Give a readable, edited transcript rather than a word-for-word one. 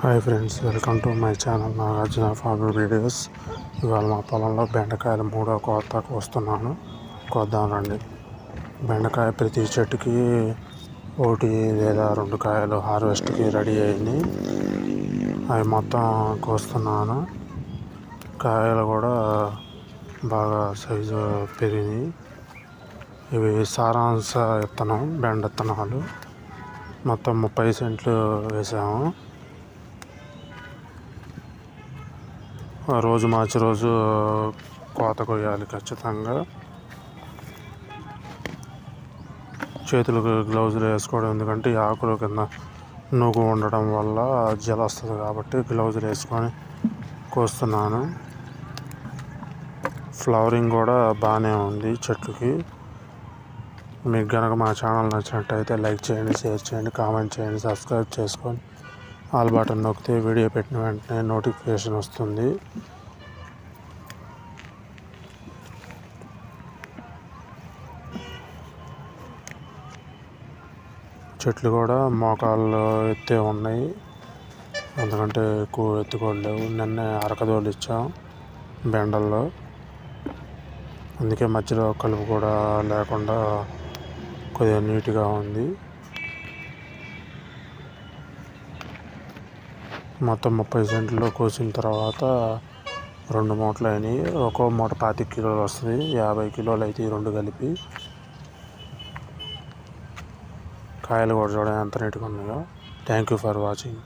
Hi friends, welcome to my channel Nagarjuna farmer videos. ఇవాళ మా పొలంలో బెండకాయలు 3వ కోత కోస్తున్నాను. కోద్దాం రండి. బెండకాయ ప్రతి చెట్టుకి 1 లేదా 2 కాయలు హార్వెస్ట్కి రెడీ అయ్యింది. అవి మొత్తం కోస్తున్నాను. కాయలు కూడా బాగా సైజు పెరిగినాయి. ఇవి సారాంశ విత్తనం, బెండ విత్తనాలు. మొత్తం 30 సెంట్లు వేసాము. రోజు మార్చి రోజు కోత కొయ్యాలి ఖచ్చితంగా. చేతులకు గ్లౌజులు వేసుకోవడం, ఎందుకంటే ఈ ఆకుల కింద నూగు ఉండడం వల్ల జల వస్తుంది కాబట్టి గ్లౌజులు వేసుకొని కోస్తున్నాను. ఫ్లవరింగ్ కూడా బాగానే ఉంది చెట్లకి. మీకు కనుక మా ఛానల్ నచ్చినట్టయితే లైక్ చేయండి, షేర్ చేయండి, కామెంట్ చేయండి, సబ్స్క్రైబ్ చేసుకొని ఆల్ బటన్ నొక్కితే వీడియో పెట్టిన వెంటనే నోటిఫికేషన్ వస్తుంది. చెట్లు కూడా మోకాళ్ళు ఎత్తే ఉన్నాయి, ఎందుకంటే ఎక్కువ ఎత్తుకోలేవు. నిన్నే అరకదోలు ఇచ్చాం బెండల్లో, అందుకే మధ్యలో కలుపు కూడా లేకుండా కొద్దిగా నీట్గా ఉంది. మొత్తం 30 సెంట్లు కోసిన తర్వాత 2 మూటలు అయినాయి. ఒక్కో మూట 25 కిలోలు వస్తుంది. 50 కిలోలు అయితే ఈ 2 కలిపి. కాయలు కూడా చూడండి ఎంత నీట్గా ఉన్నాయో. Thank you for watching.